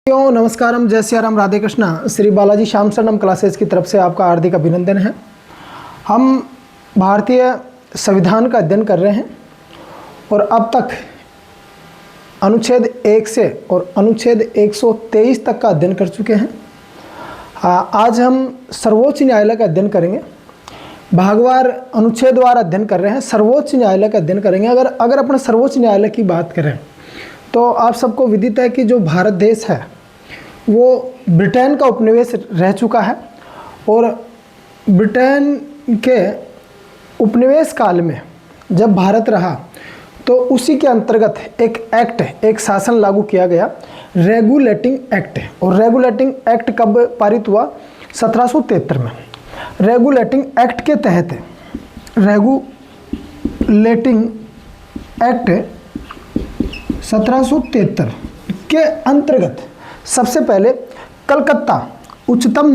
नमस्कारम, जय सिया राम, राधे कृष्णा। श्री बालाजी श्याम शरणम क्लासेस की तरफ से आपका हार्दिक अभिनंदन है। हम भारतीय संविधान का अध्ययन कर रहे हैं और अब तक अनुच्छेद 1 से और अनुच्छेद 123 तक का अध्ययन कर चुके हैं। आज हम सर्वोच्च न्यायालय का अध्ययन करेंगे। भागवार अनुच्छेदवार अध्ययन कर रहे हैं, सर्वोच्च न्यायालय का अध्ययन करेंगे। अगर अपने सर्वोच्च न्यायालय की बात करें तो आप सबको विदित है कि जो भारत देश है वो ब्रिटेन का उपनिवेश रह चुका है और ब्रिटेन के उपनिवेश काल में जब भारत रहा तो उसी के अंतर्गत एक शासन लागू किया गया, रेगुलेटिंग एक्ट। और रेगुलेटिंग एक्ट कब पारित हुआ? 1773 में। रेगुलेटिंग एक्ट के तहत रेगुलेटिंग एक्ट 1773 के अंतर्गत सबसे पहले कोलकाता उच्चतम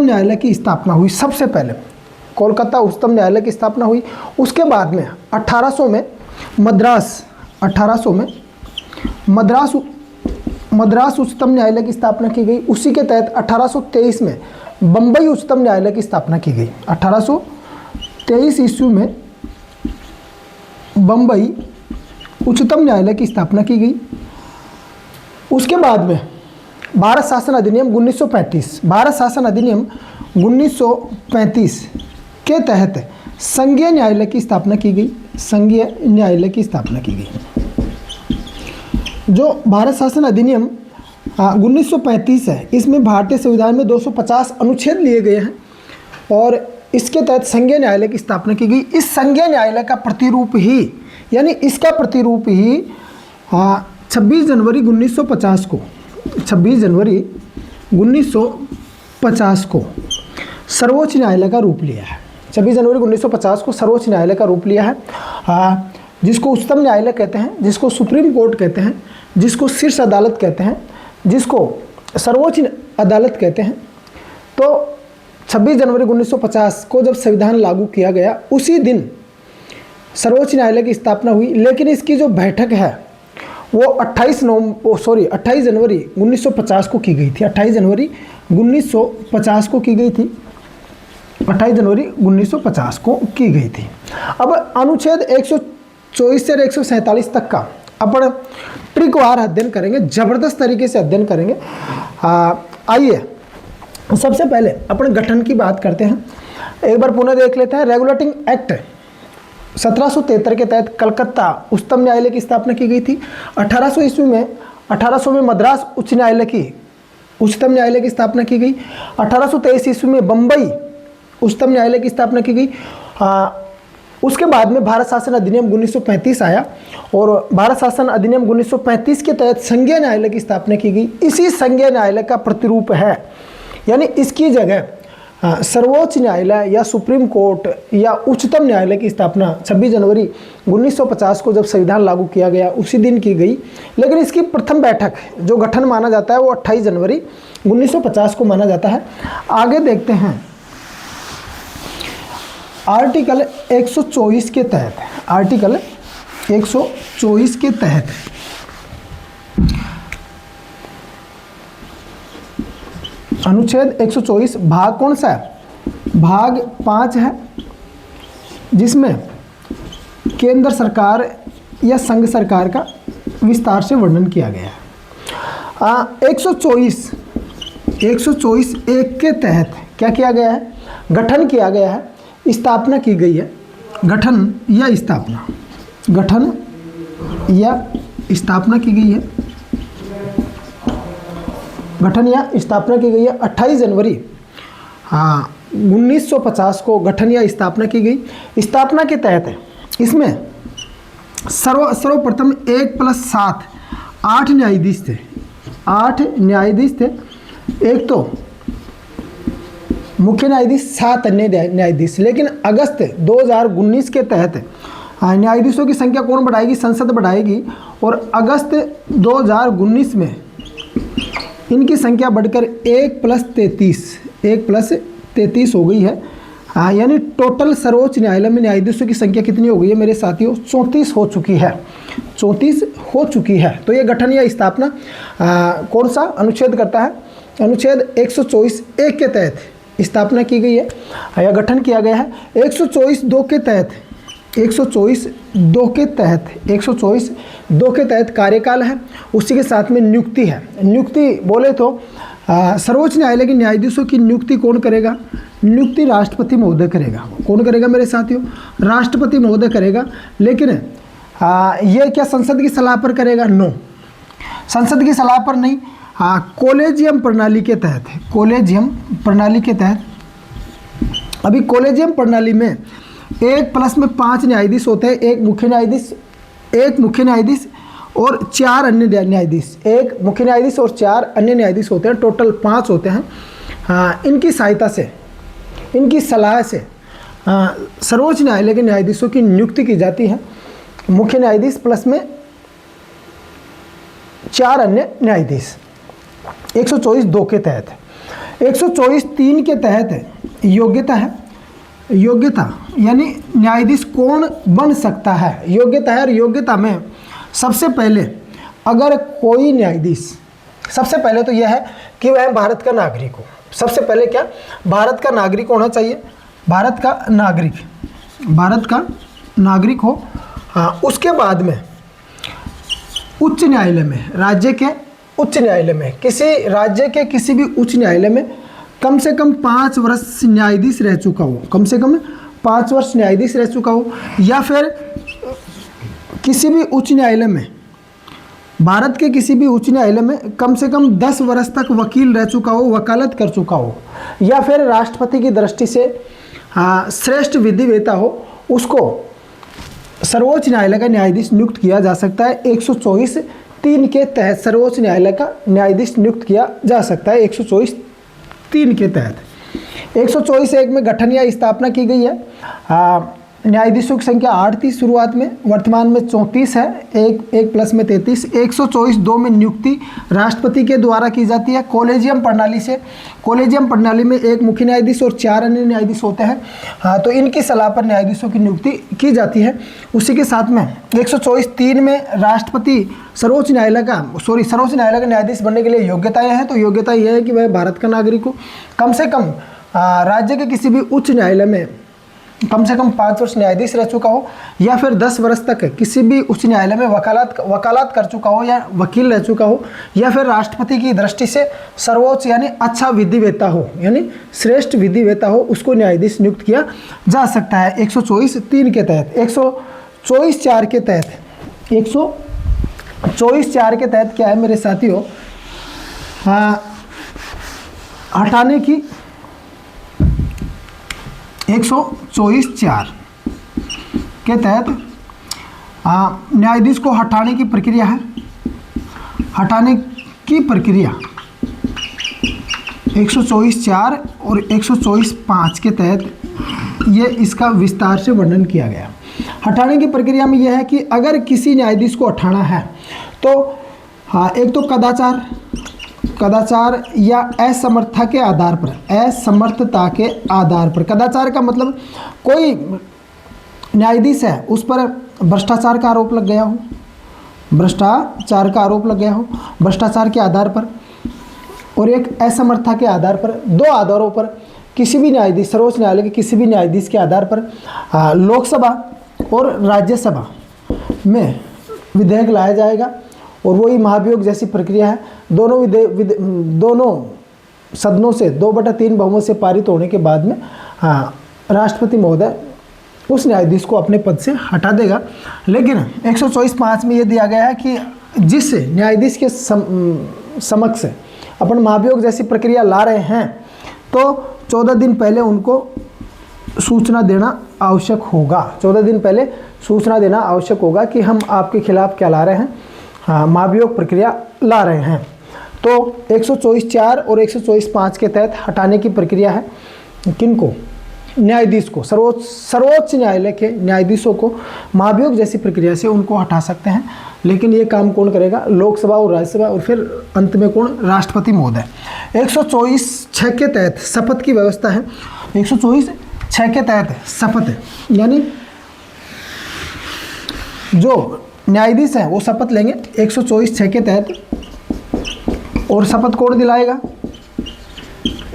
न्यायालय की स्थापना हुई। सबसे पहले कोलकाता उच्चतम न्यायालय की स्थापना हुई। उसके बाद में 1800 में मद्रास उच्चतम न्यायालय की स्थापना की गई। उसी के तहत 1823 में बम्बई उच्चतम न्यायालय की स्थापना की गई। 1823 ईस्वी में बम्बई उच्चतम न्यायालय की स्थापना की गई। उसके बाद में भारत शासन अधिनियम 1935 के तहत संघीय न्यायालय की स्थापना की गई। जो भारत शासन अधिनियम 1935 है, इसमें भारतीय संविधान में 250 अनुच्छेद लिए गए हैं और इसके तहत संघीय न्यायालय की स्थापना की गई। इस संघीय न्यायालय का प्रतिरूप ही 26 जनवरी 1950 को सर्वोच्च न्यायालय का रूप लिया है। 26 जनवरी 1950 को सर्वोच्च न्यायालय का रूप लिया है, जिसको उच्चतम न्यायालय कहते हैं, जिसको सुप्रीम कोर्ट कहते हैं, जिसको शीर्ष अदालत कहते हैं, जिसको सर्वोच्च अदालत कहते हैं। तो 26 जनवरी 1950 को जब संविधान लागू किया गया उसी दिन सर्वोच्च न्यायालय की स्थापना हुई। लेकिन इसकी जो बैठक है वो 28 जनवरी 1950 को की गई थी। 28 जनवरी 1950 को की गई थी। 28 जनवरी 1950 को की गई थी। अब अनुच्छेद 124 से 147 तक का अपन ट्रिकवार अध्ययन करेंगे, ज़बरदस्त तरीके से अध्ययन करेंगे। आइए सबसे पहले अपन गठन की बात करते हैं। एक बार पुनः देख लेते हैं। रेगुलेटिंग एक्ट 1773 के तहत कलकत्ता उच्चतम न्यायालय की स्थापना की गई थी। 1800 में मद्रास उच्चतम न्यायालय की स्थापना की गई। 1823 ईस्वी में बम्बई उच्चतम न्यायालय की स्थापना की गई। उसके बाद में भारत शासन अधिनियम 1935 आया और भारत शासन अधिनियम 1935 के तहत संघीय न्यायालय की स्थापना की गई। इसी संघीय न्यायालय का प्रतिरूप है, यानी इसकी जगह सर्वोच्च न्यायालय या सुप्रीम कोर्ट या उच्चतम न्यायालय की स्थापना 26 जनवरी 1950 को जब संविधान लागू किया गया उसी दिन की गई। लेकिन इसकी प्रथम बैठक जो गठन माना जाता है वो 28 जनवरी 1950 को माना जाता है। आगे देखते हैं। आर्टिकल 124 के तहत अनुच्छेद 124 भाग कौन सा है? भाग 5 है, जिसमें केंद्र सरकार या संघ सरकार का विस्तार से वर्णन किया गया है। 124 एक के तहत क्या किया गया है? गठन किया गया है, स्थापना की गई है। गठन या स्थापना की गई है। गठन या स्थापना की गई है। 28 जनवरी 1950 को गठन या स्थापना की गई। स्थापना के तहत इसमें सर्वप्रथम 1+7 8 न्यायाधीश थे। 8 न्यायाधीश थे। एक तो मुख्य न्यायाधीश, 7 अन्य न्यायाधीश। लेकिन अगस्त 2019 के तहत न्यायाधीशों की संख्या कौन बढ़ाएगी? संसद बढ़ाएगी। और अगस्त 2019 में इनकी संख्या बढ़कर 1+33 हो गई है। यानी टोटल सर्वोच्च न्यायालय में न्यायाधीशों की संख्या कितनी हो गई है मेरे साथियों? 34 हो चुकी है। 34 हो चुकी है। तो ये गठन या स्थापना कौन सा अनुच्छेद करता है? अनुच्छेद 124(1) के तहत स्थापना की गई है या गठन किया गया है। 124(2) के तहत 124(2) के तहत कार्यकाल है, उसी के साथ में नियुक्ति है। नियुक्ति बोले तो सर्वोच्च न्यायालय के न्यायाधीशों की नियुक्ति कौन करेगा? नियुक्ति राष्ट्रपति महोदय करेगा। कौन करेगा मेरे साथियों? राष्ट्रपति महोदय करेगा। लेकिन ये क्या संसद की सलाह पर करेगा? नो, संसद की सलाह पर नहीं। कॉलेजियम प्रणाली के तहत, कॉलेजियम प्रणाली के तहत, अभी कॉलेजियम प्रणाली में 1 में 5 न्यायाधीश होते हैं, एक मुख्य न्यायाधीश और 4 अन्य न्यायाधीश, एक मुख्य न्यायाधीश और 4 अन्य न्यायाधीश होते हैं, टोटल 5 होते हैं। इनकी सहायता से, इनकी सलाह से सर्वोच्च न्यायालय के न्यायाधीशों की नियुक्ति की जाती है। मुख्य न्यायाधीश प्लस में 4 अन्य न्यायाधीश 124(2) के तहत। 124(3) के तहत योग्यता है। योग्यता यानी न्यायाधीश कौन बन सकता है, योग्यता है। और योग्यता में सबसे पहले अगर कोई न्यायाधीश, सबसे पहले तो यह है कि वह भारत का नागरिक हो। सबसे पहले क्या? भारत का नागरिक होना चाहिए। भारत का नागरिक हो। उसके बाद में उच्च न्यायालय में, राज्य के उच्च न्यायालय में, किसी राज्य के किसी भी उच्च न्यायालय में कम से कम 5 वर्ष न्यायाधीश रह चुका हो, कम से कम 5 वर्ष न्यायाधीश रह चुका हो। या फिर किसी भी उच्च न्यायालय में, भारत के किसी भी उच्च न्यायालय में कम से कम 10 वर्ष तक वकील रह चुका हो, वकालत कर चुका हो। या फिर राष्ट्रपति की दृष्टि से श्रेष्ठ विधिवेता हो, उसको सर्वोच्च न्यायालय का न्यायाधीश नियुक्त किया जा सकता है। 124(3) के तहत सर्वोच्च न्यायालय का न्यायाधीश नियुक्त किया जा सकता है। 124(3) के तहत 124(1) में गठन या स्थापना की गई है। न्यायाधीशों की संख्या 8 थी शुरुआत में, वर्तमान में 34 है, 1 में 33। 124(2) में नियुक्ति राष्ट्रपति के द्वारा की जाती है कॉलेजियम प्रणाली से। कॉलेजियम प्रणाली में एक मुख्य न्यायाधीश और 4 अन्य न्यायाधीश होते हैं। तो इनकी सलाह पर न्यायाधीशों की नियुक्ति की जाती है। उसी के साथ में 124(3) में राष्ट्रपति सर्वोच्च न्यायालय का न्यायाधीश बनने के लिए योग्यताएं हैं। तो योग्यता यह है कि वह भारत का नागरिक हो, कम से कम राज्य के किसी भी उच्च न्यायालय में कम से कम 5 वर्ष न्यायाधीश रह चुका हो, या फिर 10 वर्ष तक किसी भी उच्च न्यायालय में वकालत कर चुका हो या वकील रह चुका हो, या फिर राष्ट्रपति की दृष्टि से सर्वोच्च यानी अच्छा विधिवेता हो, यानी श्रेष्ठ विधिवेता हो, उसको न्यायाधीश नियुक्त किया जा सकता है 124(3) के तहत। 124(4) के तहत 124(4) के तहत क्या है मेरे साथियों? हटाने की 124(4) के तहत न्यायाधीश को हटाने की प्रक्रिया है। हटाने की प्रक्रिया 124(4) और 124(5) के तहत ये इसका विस्तार से वर्णन किया गया। हटाने की प्रक्रिया में यह है कि अगर किसी न्यायाधीश को हटाना है तो एक तो कदाचार या असमर्थता के आधार पर, कदाचार का मतलब कोई न्यायाधीश है उस पर भ्रष्टाचार का आरोप लग गया हो, भ्रष्टाचार के आधार पर, और एक असमर्थता के आधार पर, 2 आधारों पर किसी भी न्यायाधीश, सर्वोच्च न्यायालय के किसी भी न्यायाधीश के आधार पर लोकसभा और राज्यसभा में विधेयक लाया जाएगा। और वही महाभियोग जैसी प्रक्रिया है। दोनों सदनों से 2/3 बहुमत से पारित होने के बाद में राष्ट्रपति महोदय उस न्यायाधीश को अपने पद से हटा देगा। लेकिन 124(5) में ये दिया गया है कि जिस न्यायाधीश के समक्ष अपन महाभियोग जैसी प्रक्रिया ला रहे हैं तो 14 दिन पहले उनको सूचना देना आवश्यक होगा। 14 दिन पहले सूचना देना आवश्यक होगा कि हम आपके खिलाफ क्या ला रहे हैं, महाभियोग प्रक्रिया ला रहे हैं। तो 124(4) और 124(5) के तहत हटाने की प्रक्रिया है। किनको? न्यायाधीश को, सर्वोच्च न्यायालय के न्यायाधीशों को महाभियोग जैसी प्रक्रिया से उनको हटा सकते हैं। लेकिन ये काम कौन करेगा? लोकसभा और राज्यसभा, और फिर अंत में कौन? राष्ट्रपति महोदय। 124(6) के तहत शपथ की व्यवस्था है। 124(6) के तहत शपथ यानी जो न्यायाधीश हैं वो शपथ लेंगे 124(6) के तहत। और शपथ कौन दिलाएगा?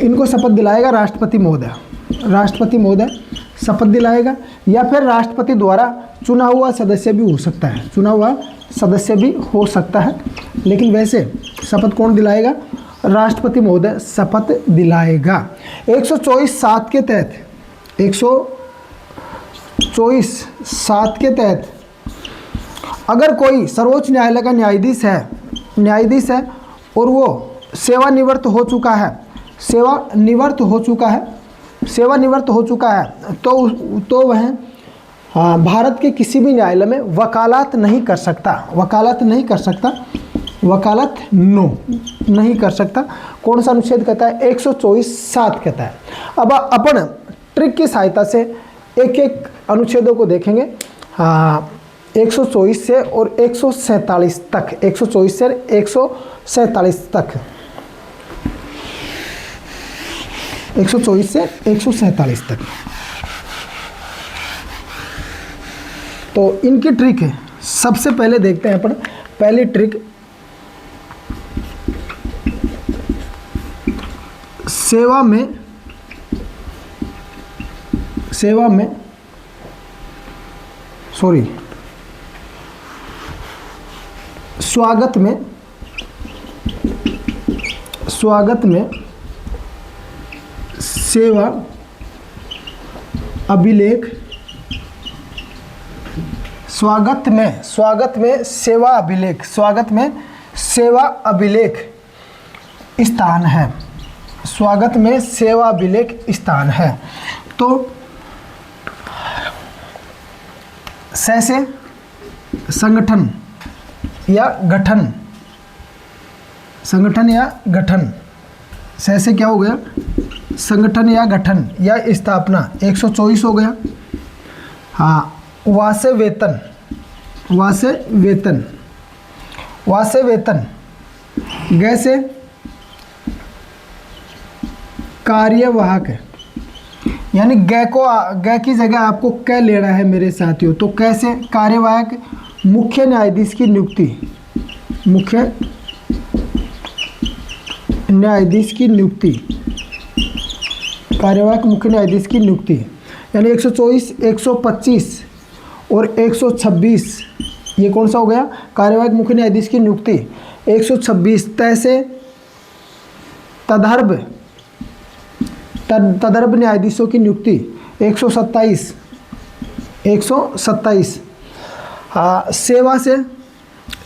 इनको शपथ दिलाएगा राष्ट्रपति महोदय। राष्ट्रपति महोदय शपथ दिलाएगा, या फिर राष्ट्रपति द्वारा चुना हुआ सदस्य भी हो सकता है, चुना हुआ सदस्य भी हो सकता है। लेकिन वैसे शपथ कौन दिलाएगा? राष्ट्रपति महोदय शपथ दिलाएगा। 124(7) के तहत, 124(7) के तहत अगर कोई सर्वोच्च न्यायालय का न्यायाधीश है और वो सेवानिवृत्त हो चुका है तो वह भारत के किसी भी न्यायालय में वकालत नहीं कर सकता। वकालत नहीं कर सकता। कौन सा अनुच्छेद कहता है? 124(7) कहता है। अब अपन ट्रिक की सहायता से एक एक अनुच्छेदों को देखेंगे। 124 से और 147 तक, 124 से 147 तक, 124 से 147 तक। तो इनकी ट्रिक है। सबसे पहले देखते हैं अपन पहली ट्रिक, सेवा में स्वागत में सेवा अभिलेख, स्वागत में सेवा अभिलेख स्थान है। स्वागत में सेवा अभिलेख स्थान है। तो से संगठन या गठन, से क्या हो गया? संगठन या गठन या स्थापना, 124 हो गया। हाँ, वासे वेतन गैसे कार्यवाहक, यानी ग की जगह आपको क लेना है मेरे साथियों। तो कैसे? कार्यवाहक मुख्य न्यायाधीश की नियुक्ति, कार्यवाहक मुख्य न्यायाधीश की नियुक्ति, यानी 124, 125 और 126 ये कौन सा हो गया? कार्यवाहक मुख्य न्यायाधीश की नियुक्ति। 126 तैसे तदर्भ न्यायाधीशों की नियुक्ति। 127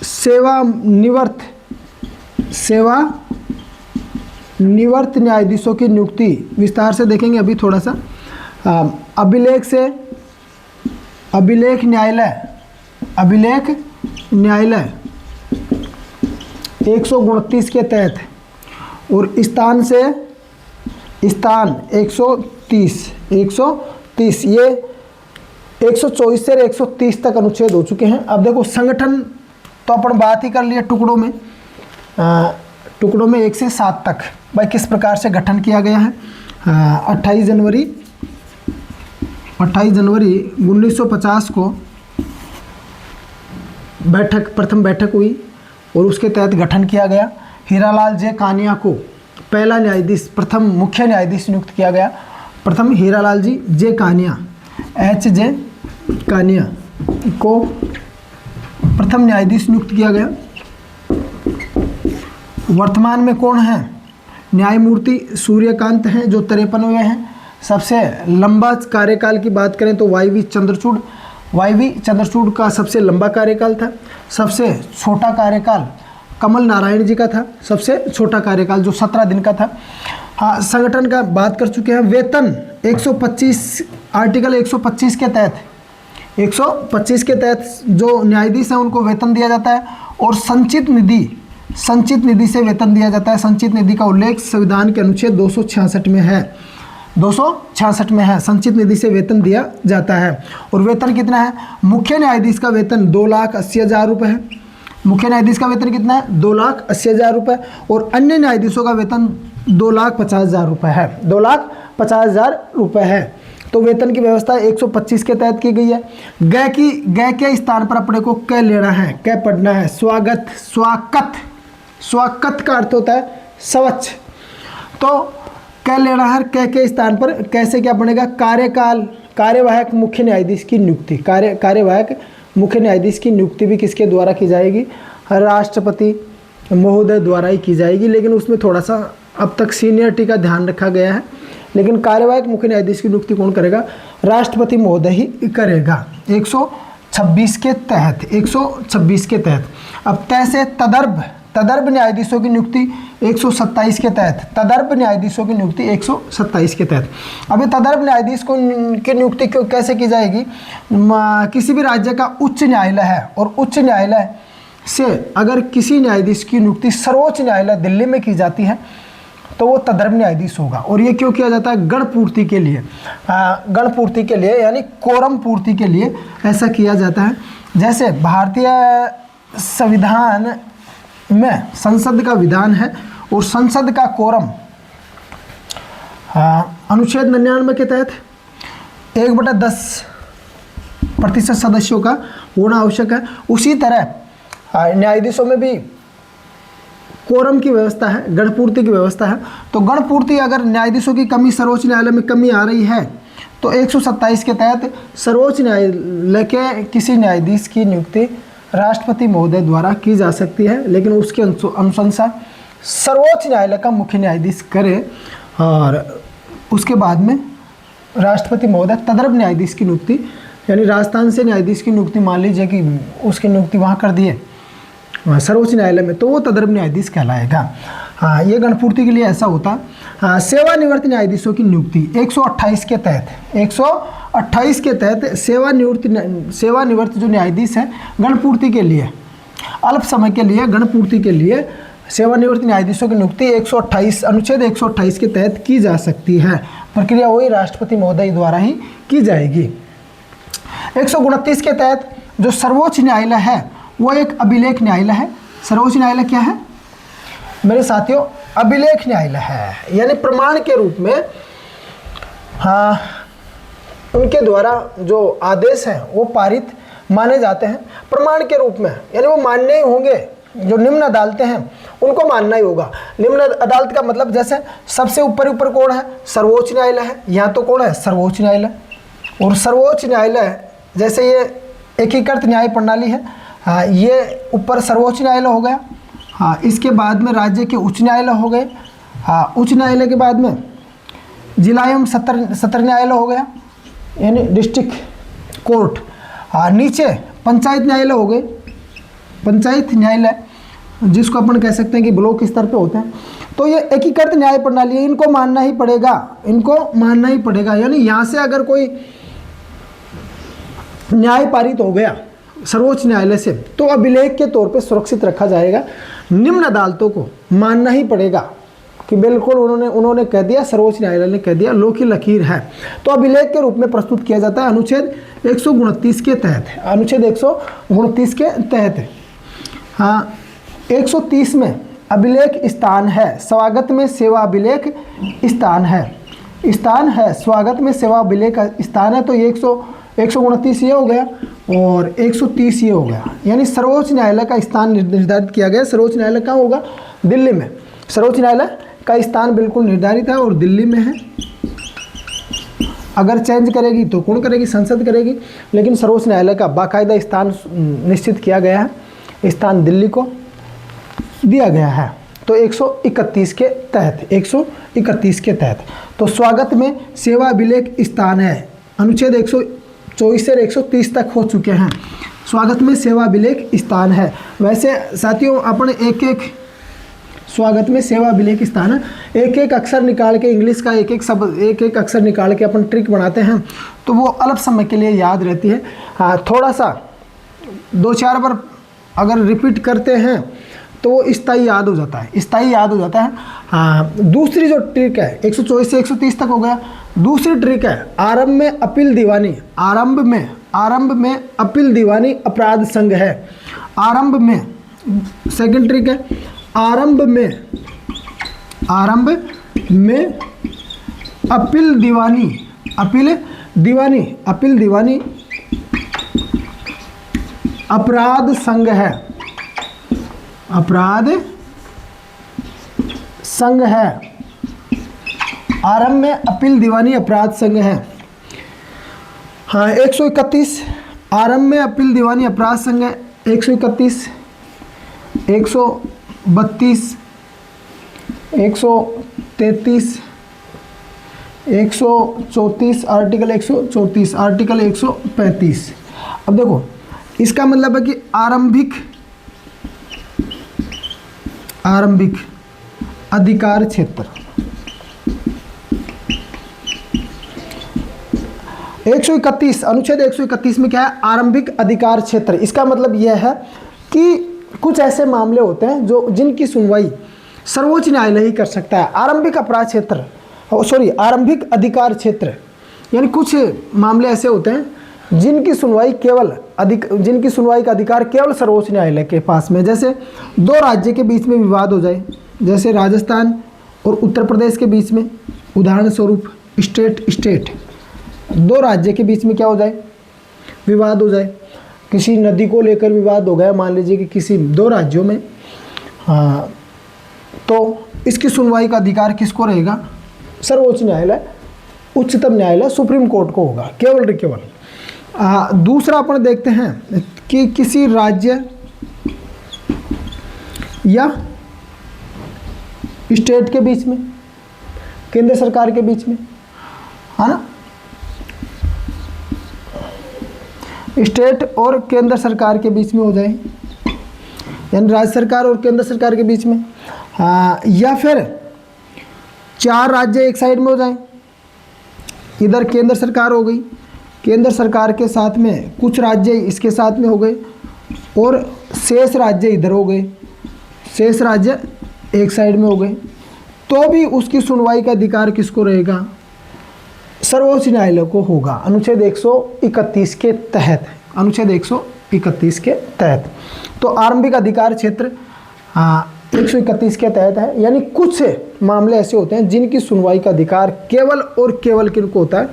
सेवानिवृत्त न्यायाधीशों की नियुक्ति। विस्तार से देखेंगे अभी थोड़ा सा। अभिलेख न्यायालय 129 के तहत, और स्थान 130 ये 124 से 130 तक अनुच्छेद हो चुके हैं। अब देखो संगठन तो अपन बात ही कर लिए टुकड़ों में 1 से 7 तक भाई किस प्रकार से गठन किया गया है। 28 जनवरी 1950 को प्रथम बैठक हुई और उसके तहत गठन किया गया। हीरालाल जे कानिया को पहला न्यायाधीश, प्रथम मुख्य न्यायाधीश नियुक्त किया गया। प्रथम हीरालाल जी जे कानिया, H.J. कानिया को प्रथम न्यायाधीश नियुक्त किया गया। वर्तमान में कौन है? न्यायमूर्ति सूर्यकांत हैं जो 53वें हैं। सबसे लंबा कार्यकाल की बात करें तो वाई वी चंद्रचूड़ का सबसे लंबा कार्यकाल था। सबसे छोटा कार्यकाल कमल नारायण जी का था, सबसे छोटा कार्यकाल जो 17 दिन का था। हाँ, संगठन का बात कर चुके हैं। वेतन 125 आर्टिकल 125 के तहत 125 के तहत जो न्यायाधीश हैं उनको वेतन दिया जाता है। और संचित निधि से वेतन दिया जाता है। संचित निधि का उल्लेख संविधान के अनुच्छेद 266 में है। 266 में है, संचित निधि से वेतन दिया जाता है। और वेतन कितना है? मुख्य न्यायाधीश का वेतन 2,80,000 रुपये है। मुख्य न्यायाधीश का वेतन कितना है? 2,80,000 रुपये। और अन्य न्यायाधीशों का वेतन 2,50,000 रुपये है। 2,50,000 रुपये है। तो वेतन की व्यवस्था 125 के तहत की गई है। गय के स्थान पर अपने को क लेना है, क पढ़ना है। स्वागत, स्वागत का अर्थ होता है स्वच्छ, तो क लेना है। क के स्थान पर कैसे क्या बनेगा? कार्यकाल, कार्यवाहक मुख्य न्यायाधीश की नियुक्ति, कार्यवाहक मुख्य न्यायाधीश की नियुक्ति भी किसके द्वारा की जाएगी? राष्ट्रपति महोदय द्वारा ही की जाएगी, लेकिन उसमें थोड़ा सा अब तक सीनियरिटी का ध्यान रखा गया है। लेकिन कार्यवाहक मुख्य न्यायाधीश की नियुक्ति कौन करेगा? राष्ट्रपति महोदय ही करेगा 126 के तहत, 126 के तहत। अब तैसे तदर्भ न्यायाधीशों की नियुक्ति 127 के तहत, तदर्भ न्यायाधीशों की नियुक्ति 127 के तहत। अभी तदर्भ न्यायाधीश को की नियुक्ति कैसे की जाएगी? किसी भी राज्य का उच्च न्यायालय है और उच्च न्यायालय से अगर किसी न्यायाधीश की नियुक्ति सर्वोच्च न्यायालय दिल्ली में की जाती है तो वो तदर्भ न्यायाधीश होगा। और ये क्यों किया जाता है? गण पूर्ति के लिए, गण पूर्ति के लिए यानी कोरम पूर्ति के लिए ऐसा किया जाता है। जैसे भारतीय संविधान में संसद का विधान है और संसद का कोरम अनुच्छेद 99 के तहत 1/10% सदस्यों का होना आवश्यक है। उसी तरह न्यायाधीशों में भी कोरम की व्यवस्था है, गणपूर्ति की व्यवस्था है। तो गणपूर्ति अगर न्यायाधीशों की कमी, सर्वोच्च न्यायालय में कमी आ रही है तो 127 के तहत सर्वोच्च न्यायालय के किसी न्यायाधीश की नियुक्ति राष्ट्रपति महोदय द्वारा की जा सकती है, लेकिन उसके अनुशंसा सर्वोच्च न्यायालय का मुख्य न्यायाधीश करे और उसके बाद में राष्ट्रपति महोदय तदर्भ न्यायाधीश की नियुक्ति, यानी राजस्थान से न्यायाधीश की नियुक्ति मान लीजिए कि उसकी नियुक्ति वहाँ कर दिए सर्वोच्च न्यायालय में, तो वो तदर्भ न्यायाधीश कहलाएगा। हाँ, ये गणपूर्ति के लिए ऐसा होता। हाँ, सेवानिवृत्त न्यायाधीशों की नियुक्ति 128 के तहत, 128 के तहत सेवानिवृत्त जो न्यायाधीश है गणपूर्ति के लिए, अल्प समय के लिए गणपूर्ति के लिए सेवानिवृत्त न्यायाधीशों की नियुक्ति 128 अनुच्छेद 128 के तहत की जा सकती है। प्रक्रिया वही राष्ट्रपति महोदय द्वारा ही की जाएगी। 129 के तहत जो सर्वोच्च न्यायालय है वो एक अभिलेख न्यायालय है। सर्वोच्च न्यायालय क्या है मेरे साथियों? अभिलेख न्यायालय है, यानी प्रमाण के रूप में हाँ उनके द्वारा जो आदेश हैं वो पारित माने जाते हैं प्रमाण के रूप में, यानी वो मान्य ही होंगे। जो निम्न अदालतें हैं उनको मानना ही होगा। निम्न अदालत का मतलब जैसे सबसे ऊपर कौन है? सर्वोच्च न्यायालय है। यहाँ तो कौन है? सर्वोच्च न्यायालय। और सर्वोच्च न्यायालय जैसे ये एकीकृत न्याय प्रणाली है, हाँ ये ऊपर सर्वोच्च न्यायालय हो गया। हाँ, इसके बाद में राज्य के उच्च न्यायालय हो गए। हाँ, उच्च न्यायालय के बाद में जिला एवं सत्र न्यायालय हो गया, यानी डिस्ट्रिक्ट कोर्ट। हाँ, नीचे पंचायत न्यायालय हो गए। पंचायत न्यायालय जिसको अपन कह सकते हैं कि ब्लॉक स्तर पे होते हैं। तो ये एकीकृत न्याय प्रणाली है, इनको मानना ही पड़ेगा, इनको मानना ही पड़ेगा। यानी यहाँ से अगर कोई न्याय पारित हो गया सर्वोच्च न्यायालय से तो अभिलेख के तौर पे सुरक्षित रखा जाएगा। निम्न अदालतों को मानना ही पड़ेगा कि बिल्कुल उन्होंने कह दिया, सर्वोच्च न्यायालय ने कह दिया, लो की लकीर है, तो अभिलेख के रूप में प्रस्तुत किया जाता है अनुच्छेद 129 के तहत। अनुच्छेद 129 के तहत हाँ 130 में अभिलेख स्थान है, स्वागत में सेवा अभिलेख स्थान है, स्वागत में सेवा अभिलेख स्थान है। तो ये 129 ये हो गया और 130 ये हो गया, यानी सर्वोच्च न्यायालय का स्थान निर्धारित किया गया। सर्वोच्च न्यायालय कहाँ होगा? दिल्ली में। सर्वोच्च न्यायालय का स्थान बिल्कुल निर्धारित है और दिल्ली में है। अगर चेंज करेगी तो कौन करेगी? संसद करेगी, लेकिन सर्वोच्च न्यायालय का बाकायदा स्थान निश्चित किया गया है, स्थान दिल्ली को दिया गया है। तो 131 के तहत, 131 के तहत तो स्वागत में सेवा अभिलेख स्थान है। अनुच्छेद 124 से 130 तक हो चुके हैं। स्वागत में सेवा अभिलेख स्थान है। वैसे साथियों अपन एक स्वागत में सेवा अभिलेख स्थान है, एक अक्षर निकाल के इंग्लिश का एक अक्षर निकाल के अपन ट्रिक बनाते हैं तो वो अल्प समय के लिए याद रहती है। हाँ, थोड़ा सा 2-4 बार अगर रिपीट करते हैं तो वो स्थायी याद हो जाता है, हाँ। दूसरी जो ट्रिक है 124 से 130 तक हो गया। दूसरी ट्रिक है आरंभ में अपील दीवानी, आरंभ में अपील दीवानी अपराध संघ है। आरंभ में सेकंड ट्रिक है आरंभ में अपील दीवानी, अपील दीवानी अपराध संघ है, अपराध संघ है। आरंभ में अपील दीवानी अपराध संघ है। हाँ 131 आरंभ में अपील दीवानी अपराध संघ है। 131, 132, 133, 134, आर्टिकल 134, आर्टिकल 135। अब देखो इसका मतलब है कि आरंभिक अधिकार क्षेत्र 131 अनुच्छेद 131 में क्या है, आरंभिक अधिकार क्षेत्र। इसका मतलब यह है कि कुछ ऐसे मामले होते हैं जो जिनकी सुनवाई सर्वोच्च न्यायालय ही कर सकता है। आरंभिक अपराध क्षेत्र आरंभिक अधिकार क्षेत्र यानी कुछ मामले ऐसे होते हैं जिनकी सुनवाई का अधिकार केवल सर्वोच्च न्यायालय के पास में। जैसे दो राज्य के बीच में विवाद हो जाए, जैसे राजस्थान और उत्तर प्रदेश के बीच में, उदाहरण स्वरूप स्टेट दो राज्य के बीच में क्या हो जाए, विवाद हो जाए। किसी नदी को लेकर विवाद हो गया, मान लीजिए कि किसी दो राज्यों में, तो इसकी सुनवाई का अधिकार किसको रहेगा, सर्वोच्च न्यायालय, उच्चतम न्यायालय, सुप्रीम कोर्ट को होगा केवल। दूसरा अपन देखते हैं कि किसी राज्य या स्टेट के बीच में, केंद्र सरकार के बीच में, है ना, स्टेट और केंद्र सरकार के बीच में हो जाए, यानी राज्य सरकार और केंद्र सरकार के बीच में, या फिर चार राज्य एक साइड में हो जाएं। इधर केंद्र सरकार हो गई, केंद्र सरकार के साथ में कुछ राज्य इसके साथ में हो गए और शेष राज्य इधर हो गए, शेष राज्य एक साइड में हो गए, तो भी उसकी सुनवाई का अधिकार किसको रहेगा, सर्वोच्च न्यायालय को होगा। अनुच्छेद 131 के तहत, अनुच्छेद 131 के तहत। तो आरंभिक अधिकार क्षेत्र 131 के तहत है, यानी कुछ मामले ऐसे होते हैं जिनकी सुनवाई का अधिकार केवल और केवल किनको होता है,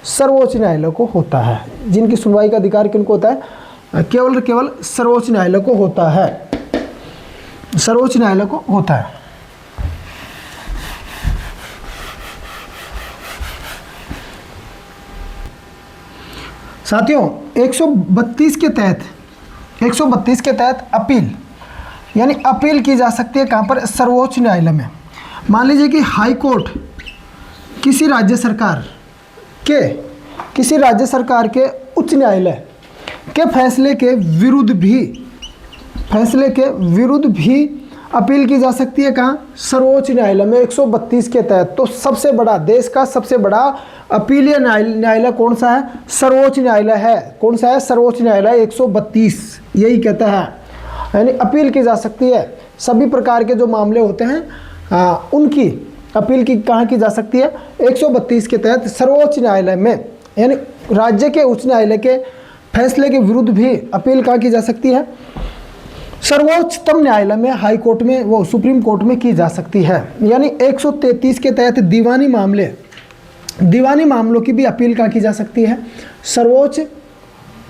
सर्वोच्च न्यायालय को होता है। जिनकी सुनवाई का अधिकार किनको होता है, केवल और केवल सर्वोच्च न्यायालय को होता है, सर्वोच्च न्यायालय को होता है। साथियों 132 के तहत अपील, यानी अपील की जा सकती है कहाँ पर, सर्वोच्च न्यायालय में। मान लीजिए कि हाई कोर्ट किसी राज्य सरकार के उच्च न्यायालय के फैसले के विरुद्ध भी अपील की जा सकती है कहाँ, सर्वोच्च न्यायालय में 132 के तहत। तो सबसे बड़ा, देश का सबसे बड़ा अपीलीय न्यायालय कौन सा है, सर्वोच्च न्यायालय है। कौन सा है, सर्वोच्च न्यायालय 132 यही कहता है, यानी अपील की जा सकती है। सभी प्रकार के जो मामले होते हैं उनकी अपील की कहाँ की जा सकती है, 132 के तहत सर्वोच्च न्यायालय में, यानी राज्य के उच्च न्यायालय के फैसले के विरुद्ध भी अपील कहाँ की जा सकती है, सर्वोच्चतम न्यायालय में, हाई कोर्ट में, वो सुप्रीम कोर्ट में की जा सकती है। यानी 133 के तहत दीवानी मामलों की भी अपील कहाँ की जा सकती है, सर्वोच्च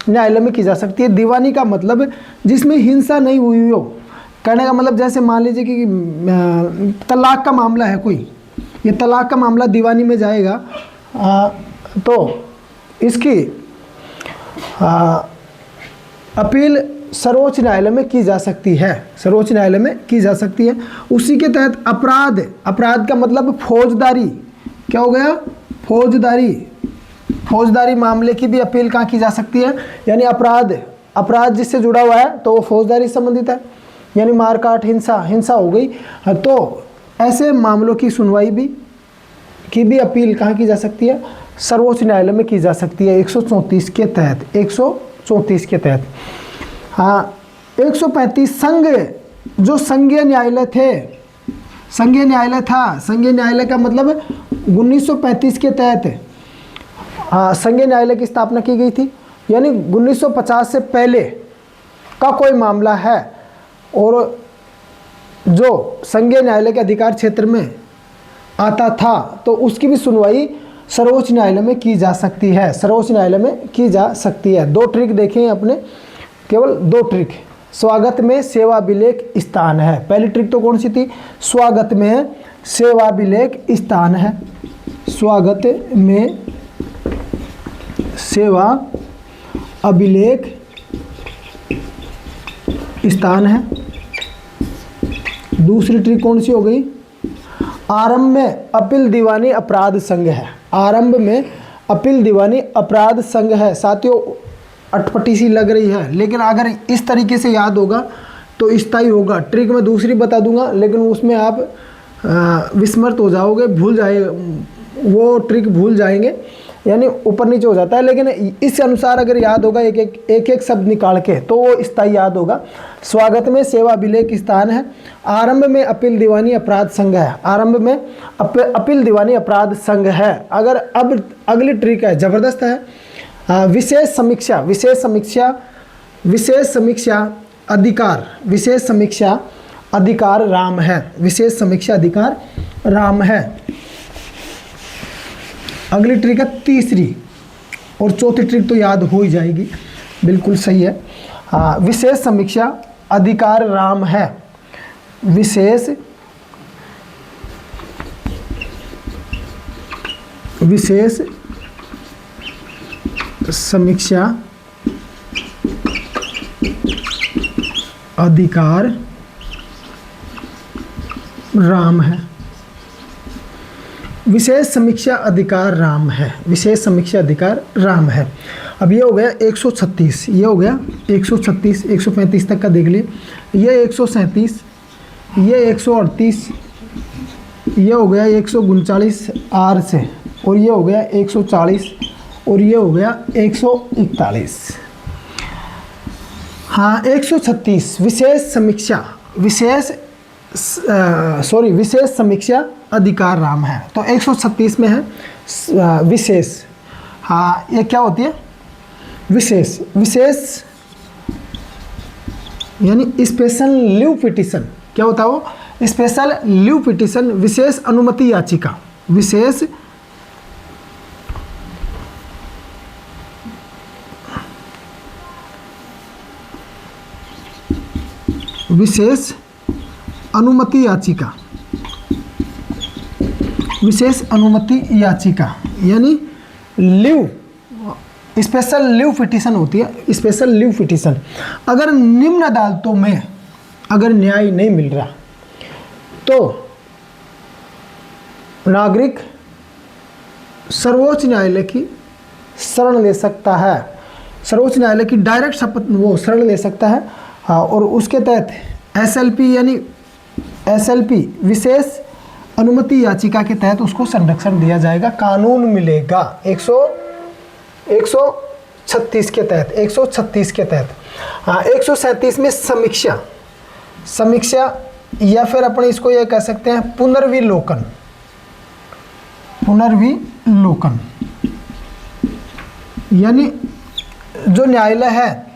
न्यायालय में की जा सकती है। दीवानी का मतलब जिसमें हिंसा नहीं हुई हो, कहने का मतलब जैसे मान लीजिए कि तलाक का मामला है कोई, ये तलाक का मामला दीवानी में जाएगा, तो इसकी अपील सर्वोच्च न्यायालय में की जा सकती है, सर्वोच्च न्यायालय में की जा सकती है। उसी के तहत अपराध का मतलब फौजदारी, क्या हो गया, फौजदारी मामले की भी अपील कहाँ की जा सकती है, यानी अपराध जिससे जुड़ा हुआ है तो वो फौजदारी संबंधित है, यानी मारकाट, हिंसा हो गई, तो ऐसे मामलों की सुनवाई की भी अपील कहाँ की जा सकती है, सर्वोच्च न्यायालय में की जा सकती है 134 के तहत, 134 के तहत। हाँ 135 जो संघीय न्यायालय था, संघीय न्यायालय का मतलब 1935 के तहत संघीय न्यायालय की स्थापना की गई थी, यानी 1950 से पहले का कोई मामला है और जो संघीय न्यायालय के अधिकार क्षेत्र में आता था, तो उसकी भी सुनवाई सर्वोच्च न्यायालय में की जा सकती है, सर्वोच्च न्यायालय में की जा सकती है। 2 ट्रिक देखें अपने, केवल 2 ट्रिक। स्वागत में सेवाभिलेख स्थान है, पहली ट्रिक तो कौन सी थी, स्वागत में सेवाभिलेख स्थान है, स्वागत में सेवा अभिलेख स्थान है। दूसरी ट्रिक कौन सी हो गई, आरंभ में अपील दीवानी अपराध संघ है, आरंभ में अपील दीवानी अपराध संघ है। साथियों अटपटी सी लग रही है, लेकिन अगर इस तरीके से याद होगा तो स्थायी होगा। ट्रिक मैं दूसरी बता दूंगा, लेकिन उसमें आप विस्मृत हो जाओगे, भूल जाए, वो ट्रिक भूल जाएंगे, यानी ऊपर नीचे हो जाता है। लेकिन इस अनुसार अगर याद होगा एक शब्द निकाल के, तो वो स्थायी याद होगा। स्वागत में सेवा अभिलेख स्थान है, आरंभ में अपील दीवानी अपराध संघ है, आरंभ में अपील दीवानी अपराध संघ है। अगर अब अगली ट्रिक है, ज़बरदस्त है, विशेष समीक्षा, विशेष समीक्षा, विशेष समीक्षा अधिकार, विशेष समीक्षा अधिकार राम है, विशेष समीक्षा अधिकार राम है। अगली ट्रिक है तीसरी, और चौथी ट्रिक तो याद हो ही जाएगी, बिल्कुल सही है। विशेष समीक्षा अधिकार राम है, विशेष समीक्षा अधिकार राम है, विशेष समीक्षा अधिकार राम है, विशेष समीक्षा अधिकार राम है। अब ये हो गया 136, ये हो गया 136, 135 तक का देख लिए, ये 137, ये 138, ये हो गया 139 आर से, और ये हो गया 140, और ये हो गया 141। हाँ 136 विशेष समीक्षा, विशेष समीक्षा अधिकार राम है। तो 136 में है विशेष, हाँ ये क्या होती है, विशेष, विशेष यानी स्पेशल लीव पिटीशन, क्या होता है वो, स्पेशल लीव पिटीशन, विशेष अनुमति याचिका, विशेष अनुमति याचिका, विशेष अनुमति याचिका यानी लीव, स्पेशल लीव पिटीशन होती है, स्पेशल लीव पिटीशन। अगर निम्न अदालतों में अगर न्याय नहीं मिल रहा तो नागरिक सर्वोच्च न्यायालय की शरण ले सकता है, सर्वोच्च न्यायालय की डायरेक्ट शपथ वो शरण ले सकता है। हाँ, और उसके तहत एसएलपी यानी एसएलपी विशेष अनुमति याचिका के तहत उसको संरक्षण दिया जाएगा, कानून मिलेगा 136 के तहत, 136 के तहत। हाँ 137 में समीक्षा, समीक्षा या फिर अपन इसको ये कह सकते हैं पुनर्विलोकन, पुनर्विलोकन यानी जो न्यायालय है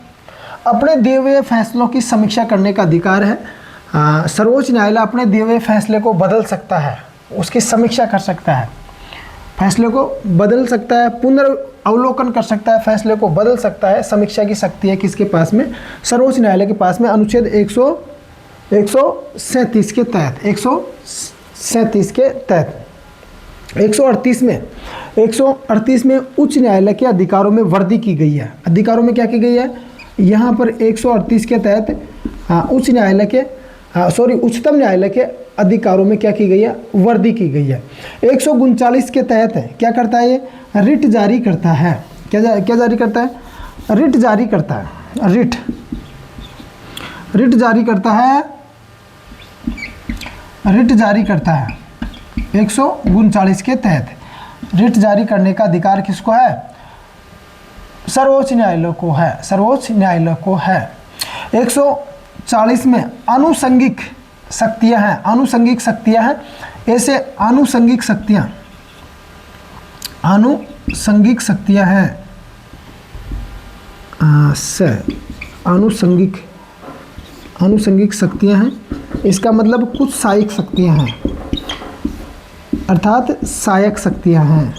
अपने दिए हुए फैसलों की समीक्षा करने का अधिकार है। सर्वोच्च न्यायालय अपने दिए हुए फैसले को बदल सकता है, उसकी समीक्षा कर सकता है, फैसले को बदल सकता है, पुनर्अवलोकन कर सकता है, फैसले को बदल सकता है। समीक्षा की शक्ति है किसके पास में, सर्वोच्च न्यायालय के पास में। अनुच्छेद 137 के तहत, 137 के तहत। 138 में उच्च न्यायालय के अधिकारों में वृद्धि की गई है। अधिकारों में क्या की गई है यहाँ पर 138 के तहत उच्च न्यायालय के उच्चतम न्यायालय के अधिकारों में क्या की गई है, वृद्धि की गई है। 139 के तहत क्या करता है ये, रिट जारी करता है। क्या जारी करता है, रिट जारी करता है, रिट जारी करता है, रिट जारी करता है। 139 के तहत रिट जारी करने का अधिकार किसको है, सर्वोच्च न्यायालय को है, सर्वोच्च न्यायालय को है। 140 में आनुषंगिक शक्तियां हैं, आनुषंगिक शक्तियां हैं। ऐसे आनुषंगिक शक्तियां हैं आनुषंगिक शक्तियां हैं। इसका मतलब कुछ सहायक शक्तियां हैं, अर्थात सहायक शक्तियां हैं,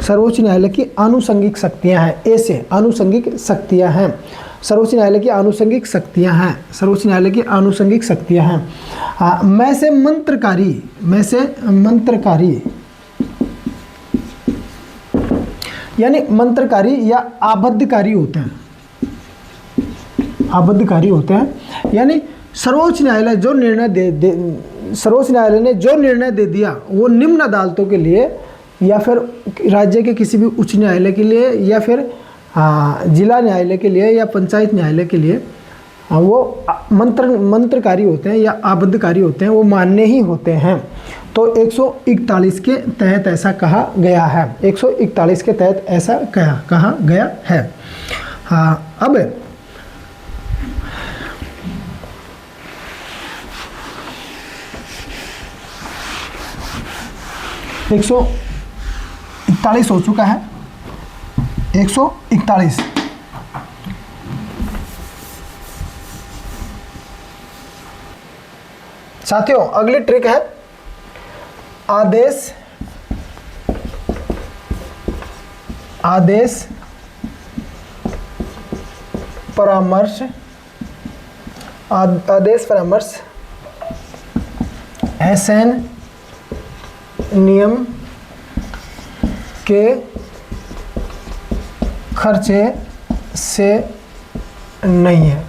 सर्वोच्च न्यायालय की आनुषंगिक शक्तियां हैं। ए से आनुषंगिक शक्तियां हैं, सर्वोच्च न्यायालय की आनुषंगिक शक्तियां हैं, सर्वोच्च न्यायालय की आनुषंगिक शक्तियां हैं। मैं से मंत्रकारी, मैं से मंत्रकारी यानी मंत्रकारी या आबद्धकारी होते हैं, आबद्धकारी होते हैं। यानी सर्वोच्च न्यायालय जो निर्णय सर्वोच्च न्यायालय ने जो निर्णय दे दिया वो निम्न अदालतों के लिए या फिर राज्य के किसी भी उच्च न्यायालय के लिए या फिर जिला न्यायालय के लिए या पंचायत न्यायालय के लिए वो मंत्रकारी होते हैं या आबद्धकारी होते हैं, वो मान्य ही होते हैं। तो 141 के तहत ऐसा कहा गया है, 141 के तहत ऐसा कहा गया है। अब 141 हो चुका है, 141। साथियों अगली ट्रिक है आदेश परामर्श, आदेश परामर्श एसएन नियम के खर्चे से नहीं है।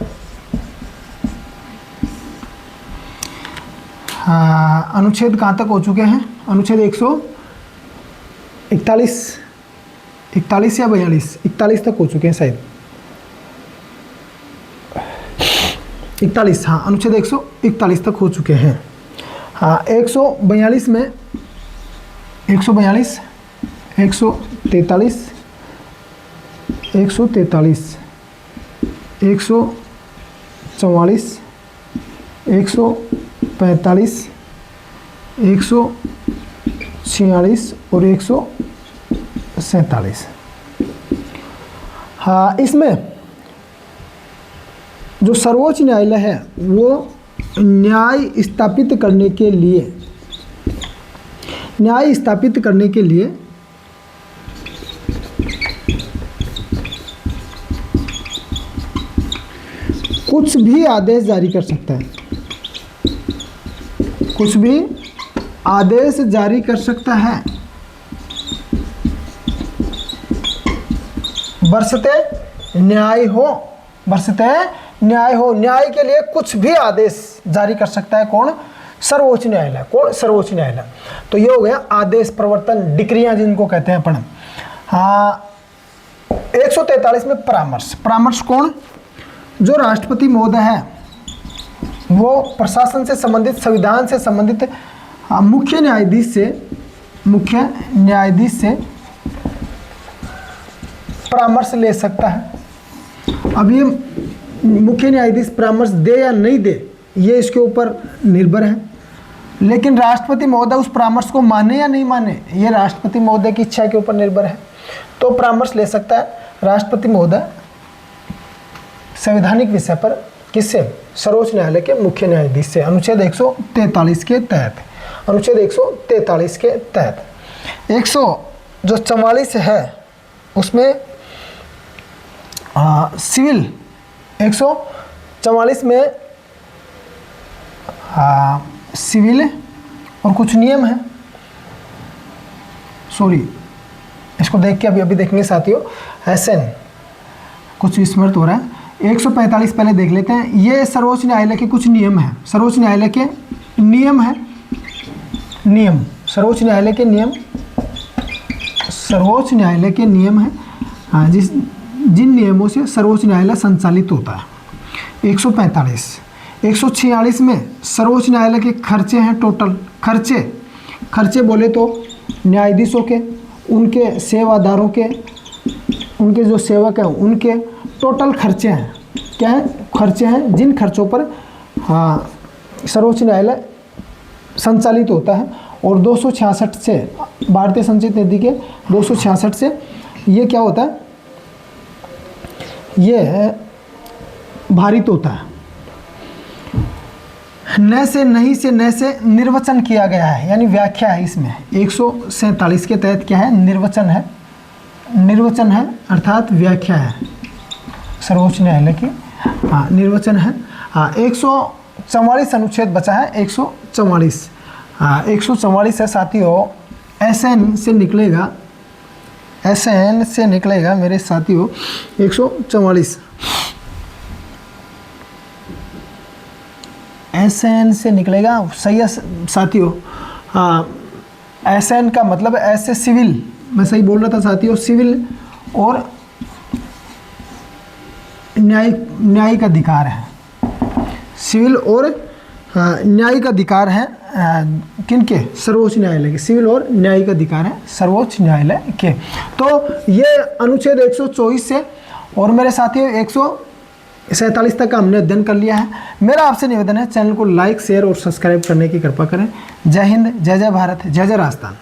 अनुच्छेद कहाँ तक हो चुके हैं? अनुच्छेद 141 या 42 तक हो चुके हैं शायद, 41, हाँ अनुच्छेद 141 तक हो चुके हैं। हाँ 142 में 143 143 144 145 146 146 और 147। हाँ इसमें जो सर्वोच्च न्यायालय है वो न्याय स्थापित करने के लिए कुछ भी आदेश जारी कर सकता है, कुछ भी आदेश जारी कर सकता है, बरसते न्याय हो, न्याय के लिए कुछ भी आदेश जारी कर सकता है कौन? सर्वोच्च न्यायालय। कौन? सर्वोच्च न्यायालय। तो ये हो गया आदेश प्रवर्तन, डिक्रियां जिनको कहते हैं अपन। हाँ 143 में परामर्श कौन? जो राष्ट्रपति महोदय है वो प्रशासन से संबंधित, संविधान से संबंधित मुख्य न्यायाधीश से परामर्श ले सकता है। अब ये मुख्य न्यायाधीश परामर्श दे या नहीं दे ये इसके ऊपर निर्भर है, लेकिन राष्ट्रपति महोदय उस परामर्श को माने या नहीं माने ये राष्ट्रपति महोदय की इच्छा के ऊपर निर्भर है। तो परामर्श ले सकता है राष्ट्रपति महोदय संवैधानिक विषय पर, किससे? सर्वोच्च न्यायालय के मुख्य न्यायाधीश से, अनुच्छेद 143 के तहत, अनुच्छेद 143 के तहत। 144 है उसमें सिविल, 144 में सिविल और कुछ नियम है, सॉरी इसको देख के अभी देखेंगे साथियों, एसएन कुछ विस्मृत हो रहा है। 145 पहले देख लेते हैं। ये सर्वोच्च न्यायालय के कुछ नियम हैं, सर्वोच्च न्यायालय के नियम है, सर्वोच्च न्यायालय के नियम है, हाँ जिन नियमों से सर्वोच्च न्यायालय संचालित होता है। 145, 146 में सर्वोच्च न्यायालय के खर्चे हैं, टोटल खर्चे बोले तो न्यायाधीशों के, उनके सेवादारों के, उनके जो सेवक हैं उनके टोटल खर्चे हैं। क्या है? खर्चे हैं जिन खर्चों पर हाँ सर्वोच्च न्यायालय संचालित होता है। और 266 से, भारतीय संचित नीति के 266 से ये क्या होता है? ये भारित होता है। न से, नहीं से, न से निर्वचन किया गया है, यानी व्याख्या है इसमें। 147 के तहत क्या है? निर्वचन है। निर्वचन है अर्थात व्याख्या है सर्वोच्च न्यायालय की। हाँ, निर्वचन है। हाँ, 144 अनुच्छेद बचा है, 144। हाँ, 144 है साथियों। SN से निकलेगा, SN से निकलेगा मेरे साथियों 144। SN से निकलेगा, सही है साथियों। हाँ, SN का मतलब ऐसे सिविल, मैं सही बोल रहा था साथियों, सिविल और न्यायिक अधिकार है। सिविल और न्यायिक अधिकार है किनके? सर्वोच्च न्यायालय के। सिविल और न्यायिक अधिकार है सर्वोच्च न्यायालय के। तो ये अनुच्छेद 124 से और मेरे साथियों 147 तक का हमने अध्ययन कर लिया है। मेरा आपसे निवेदन है, चैनल को लाइक, शेयर और सब्सक्राइब करने की कृपा करें। जय हिंद, जय जय भारत, जय जय राजस्थान।